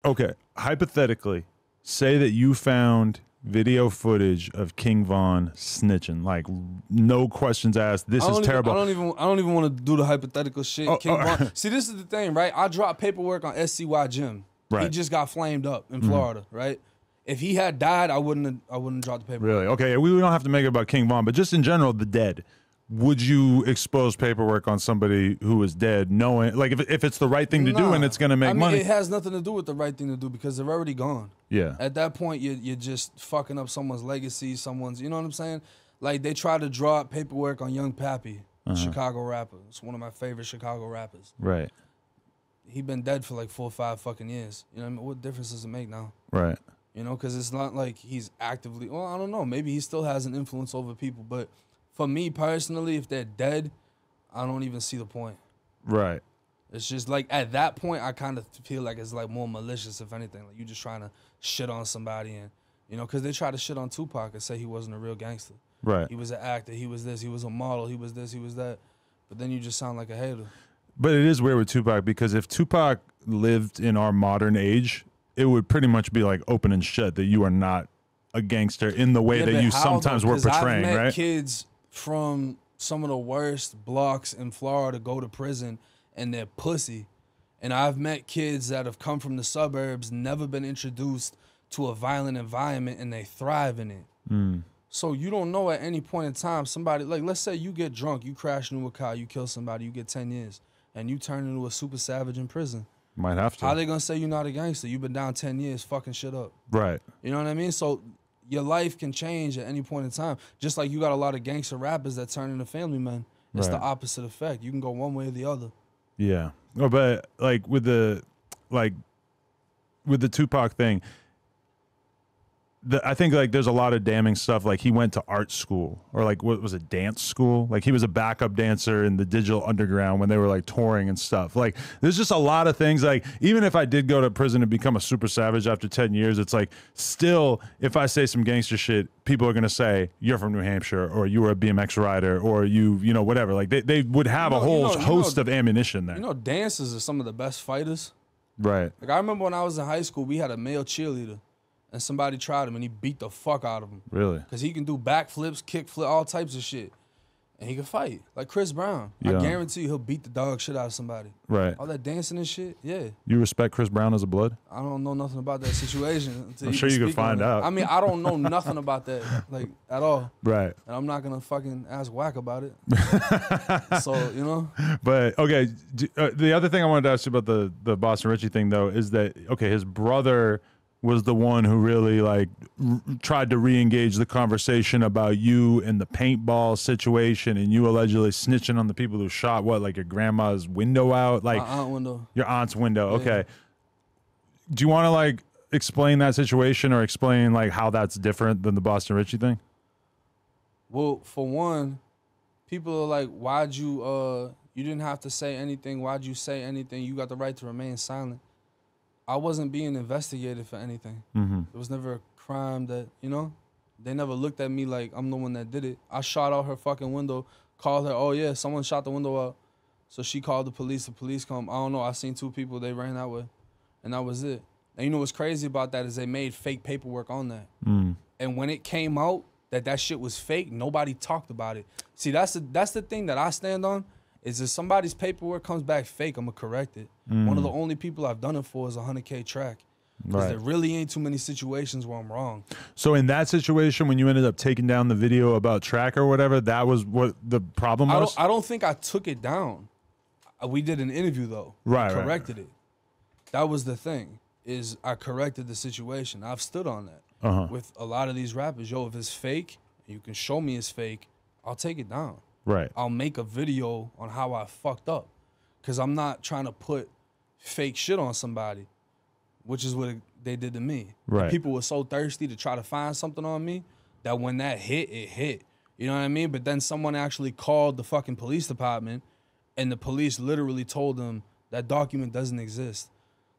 Okay, hypothetically, say that you found video footage of King Von snitching, like no questions asked. This is terrible. I don't even want to do the hypothetical shit. King Von. See, this is the thing, right? I dropped paperwork on SCY Jim. Right. He just got flamed up in Florida, right? If he had died, I wouldn't have dropped the paperwork. Really? Okay, we don't have to make it about King Von, but just in general, the dead. Would you expose paperwork on somebody who is dead, knowing, like, if it's the right thing to do and it's going to make money? It has nothing to do with the right thing to do because they're already gone. Yeah. At that point, you're just fucking up someone's legacy, someone's, you know what I'm saying? Like, they tried to draw up paperwork on Young Pappy, Chicago rapper. It's one of my favorite Chicago rappers. Right. He been dead for like 4 or 5 fucking years. You know what I mean? What difference does it make now? Right. You know, because it's not like he's actively, well, I don't know. Maybe he still has an influence over people, but for me personally, if they're dead, I don't even see the point. Right. It's just like at that point, I kind of feel like it's like more malicious, if anything. Like you just trying to shit on somebody, and you know, because they try to shit on Tupac and say he wasn't a real gangster. Right. He was an actor. He was this. He was a model. He was this. He was that. But then you just sound like a hater. But it is weird with Tupac because if Tupac lived in our modern age, it would pretty much be like open and shut that you are not a gangster in the way that you sometimes were portraying, I've met right? Kids from some of the worst blocks in Florida go to prison and they're pussy. And I've met kids that have come from the suburbs, never been introduced to a violent environment, and they thrive in it. So you don't know at any point in time, somebody, like let's say you get drunk, you crash into a car, you kill somebody, you get 10 years, and you turn into a super savage in prison. Might have to. How they gonna say you're not a gangster? You've been down 10 years fucking shit up. Right. You know what I mean? So your life can change at any point in time. Just like you got a lot of gangster rappers that turn into family men. It's the opposite effect. You can go one way or the other. Yeah. Oh, but like with the Tupac thing, I think like there's a lot of damning stuff. Like he went to art school or like what was it, dance school? Like he was a backup dancer in the Digital Underground when they were like touring and stuff. Like there's just a lot of things. Like even if I did go to prison and become a super savage after 10 years, it's like still if I say some gangster shit, people are gonna say you're from New Hampshire or you were a BMX rider or you know whatever. Like they would have a whole host of ammunition there. You know, dancers are some of the best fighters. Right. Like I remember when I was in high school, we had a male cheerleader. And somebody tried him, and he beat the fuck out of him. Really? Because he can do backflips, kickflip, all types of shit. And he can fight. Like Chris Brown. Yeah. I guarantee you he'll beat the dog shit out of somebody. Right. All that dancing and shit, yeah. You respect Chris Brown as a blood? I don't know nothing about that situation. I'm sure you can find out. I mean, I don't know nothing about that, like, at all. Right. And I'm not going to fucking ask Whack about it. So, you know? But, okay, the other thing I wanted to ask you about the Boston Richie thing, though, is that, okay, his brother was the one who really like tried to re-engage the conversation about you and the paintball situation and you allegedly snitching on the people who shot what, like your grandma's window out, like my aunt window. Your aunt's window. Yeah. Okay. Do you want to like explain that situation or explain like how that's different than the Boston Richie thing? Well, for one, people are like, why'd you didn't have to say anything. Why'd you say anything? You got the right to remain silent. I wasn't being investigated for anything. It was never a crime that, you know, they never looked at me like I'm the one that did it. I shot out her fucking window, called her, oh yeah, someone shot the window out. So she called the police come. I don't know, I seen 2 people they ran that way. And that was it. And you know what's crazy about that is they made fake paperwork on that. And when it came out that shit was fake, nobody talked about it. See, that's the thing that I stand on. Is if somebody's paperwork comes back fake, I'm going to correct it. One of the only people I've done it for is a 100K track. Because there really ain't too many situations where I'm wrong. So in that situation, when you ended up taking down the video about track or whatever, that was what the problem was? I don't think I took it down. We did an interview, though. Right, corrected it. That was the thing, is I corrected the situation. I've stood on that with a lot of these rappers. Yo, if it's fake, you can show me it's fake, I'll take it down. Right. I'll make a video on how I fucked up. Because I'm not trying to put fake shit on somebody, which is what they did to me. Right. And people were so thirsty to try to find something on me that when that hit, it hit. You know what I mean? But then someone actually called the fucking police department and the police literally told them that document doesn't exist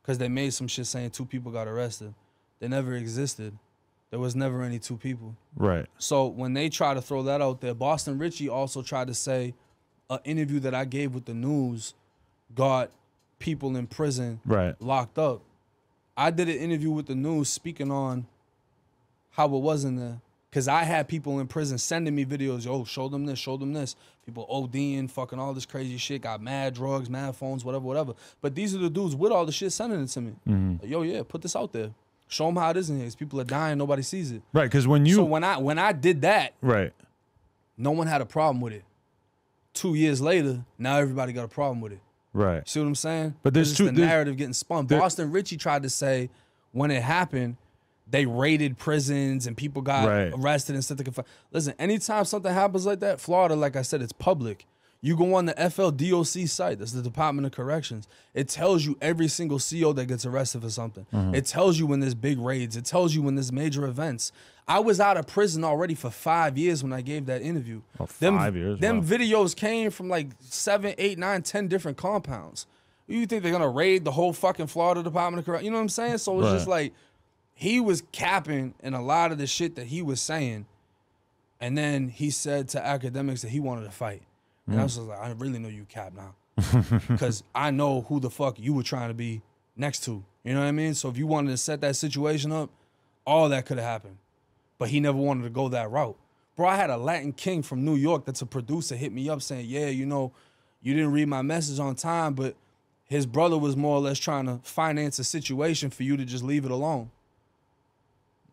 because they made some shit saying 2 people got arrested. They never existed. There was never any 2 people. Right. So when they try to throw that out there, Boston Richie also tried to say an interview that I gave with the news got people in prison locked up. I did an interview with the news speaking on how it was in there. Because I had people in prison sending me videos. Yo, show them this, show them this. People ODing, fucking all this crazy shit. Got mad drugs, mad phones, whatever, whatever. But these are the dudes with all the shit sending it to me. Like, yo, yeah, put this out there. Show them how it is in here. 'Cause people are dying, nobody sees it. Right, because when you... So when I did that, right, no one had a problem with it. 2 years later, now everybody got a problem with it. right. See what I'm saying? But there's It's two... the narrative getting spun. Boston Richie tried to say when it happened, they raided prisons and people got arrested and stuff. Listen, anytime something happens like that, Florida, like I said, it's public. You go on the FLDOC site, that's the Department of Corrections. It tells you every single CO that gets arrested for something. It tells you when there's big raids. It tells you when there's major events. I was out of prison already for 5 years when I gave that interview. Oh, 5 years? Them wow. videos came from like 7, 8, 9, 10 different compounds. You think they're gonna raid the whole fucking Florida Department of Corrections? You know what I'm saying? So it's just like, he was capping in a lot of the shit that he was saying. And then he said to academics that he wanted to fight. And I was just like, I really know you cap now. Because I know who the fuck you were trying to be next to. You know what I mean? So if you wanted to set that situation up, all that could have happened. But he never wanted to go that route. Bro, I had a Latin King from New York that's a producer hit me up saying, yeah, you know, you didn't read my message on time, but his brother was more or less trying to finance a situation for you to just leave it alone.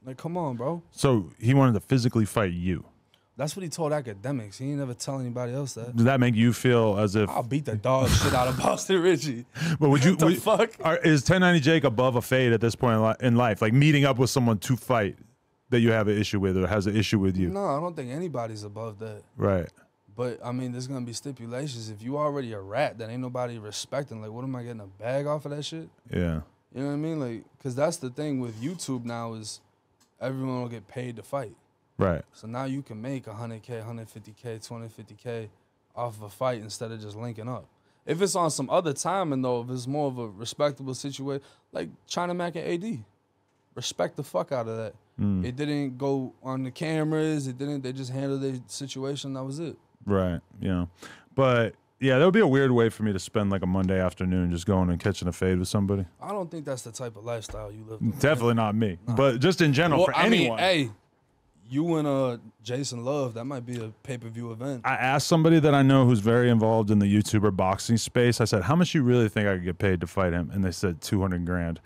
Like, come on, bro. So he wanted to physically fight you. That's what he told academics. He ain't never tell anybody else that. Does that make you feel as if... I'll beat the dog shit out of Boston Richie. But would you... What the fuck? Is 1090 Jake above a fade at this point in life? Like meeting up with someone to fight that you have an issue with or has an issue with you? No, I don't think anybody's above that. Right. But, I mean, there's going to be stipulations. If you already a rat that ain't nobody respecting, like, what am I getting a bag off of that shit? Yeah. You know what I mean? Like, because that's the thing with YouTube now is everyone will get paid to fight. Right. So now you can make 100K, 150K, 250K off of a fight instead of just linking up. If it's on some other timing, though, if it's more of a respectable situation, like China Mac and AD, respect the fuck out of that. It didn't go on the cameras. It didn't. They just handled the situation. That was it. Right. Yeah. But yeah, that would be a weird way for me to spend like a Monday afternoon just going and catching a fade with somebody. I don't think that's the type of lifestyle you live. Definitely not me. Nah. But just in general, for anyone. I mean, hey, you and Jason Love, that might be a pay-per-view event. I asked somebody that I know who's very involved in the YouTuber boxing space. I said, how much do you really think I could get paid to fight him? And they said 200 grand.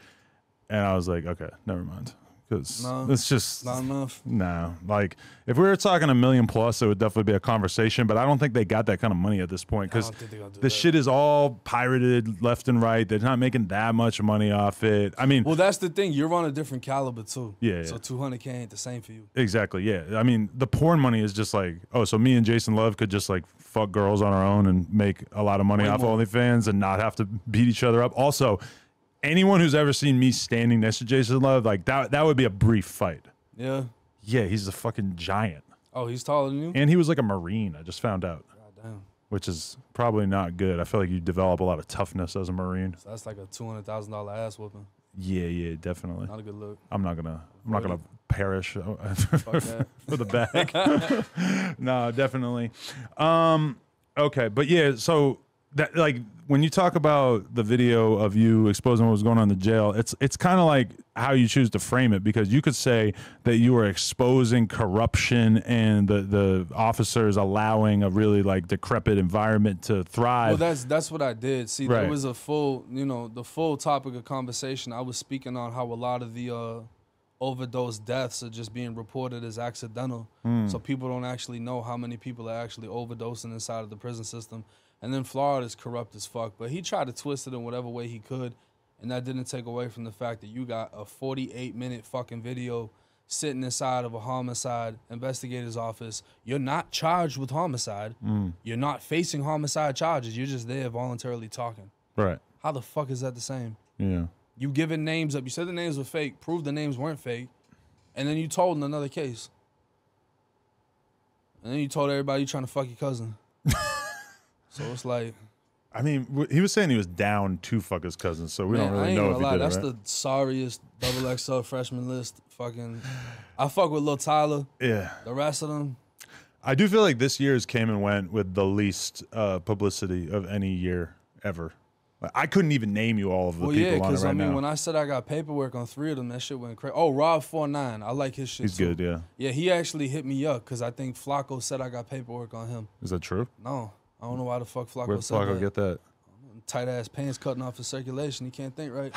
And I was like, okay, never mind. Because it's just not enough. No, like if we were talking $1 million plus, it would definitely be a conversation. But I don't think they got that kind of money at this point because the shit is all pirated left and right. They're not making that much money off it. I mean, well, that's the thing. You're on a different caliber too. Yeah. So 200K ain't the same for you. Exactly. Yeah. I mean, the porn money is just like, oh, so me and Jason Love could just like fuck girls on our own and make a lot of money off OnlyFans and not have to beat each other up. Also, anyone who's ever seen me standing next to Jason Love, like that would be a brief fight. Yeah. Yeah, he's a fucking giant. Oh, he's taller than you? And he was like a Marine, I just found out. God damn. Which is probably not good. I feel like you develop a lot of toughness as a Marine. So that's like a $200,000 ass whooping. Yeah, definitely. Not a good look. I'm not gonna perish for the bag. No, definitely. Okay, but yeah, so that like when you talk about the video of you exposing what was going on in the jail, it's kind of like how you choose to frame it, because you could say that you were exposing corruption and the officers allowing a really like decrepit environment to thrive. Well, that's what I did. See, there was a full, the full topic of conversation. I was speaking on how a lot of the overdose deaths are just being reported as accidental. So people don't actually know how many people are actually overdosing inside of the prison system. And then Florida's corrupt as fuck. But he tried to twist it in whatever way he could. And that didn't take away from the fact that you got a 48-minute fucking video sitting inside of a homicide investigator's office. You're not charged with homicide. You're not facing homicide charges. You're just there voluntarily talking. Right. How the fuck is that the same? Yeah. You giving names up. You said the names were fake, proved the names weren't fake, and then you told in another case. And then you told everybody you trying to fuck your cousin. So it's like, I mean, he was saying he was down to fuck his cousin, so we don't really know if he did it, that's right? the sorriest XXL freshman list. Fucking, I fuck with Lil Tyler. Yeah. The rest of them. I do feel like this year's came and went with the least publicity of any year ever. Like, I couldn't even name you all of the Well, people yeah, on it because right I mean, now. when I said I got paperwork on 3 of them, that shit went crazy. Oh, Rob49, I like his shit He's too. good, yeah. Yeah, he actually hit me up because I think Flacco said I got paperwork on him. Is that true? No, I don't know why the fuck Flacco Where'd said Flacco that. get that? Tight ass pants cutting off his circulation. He can't think right.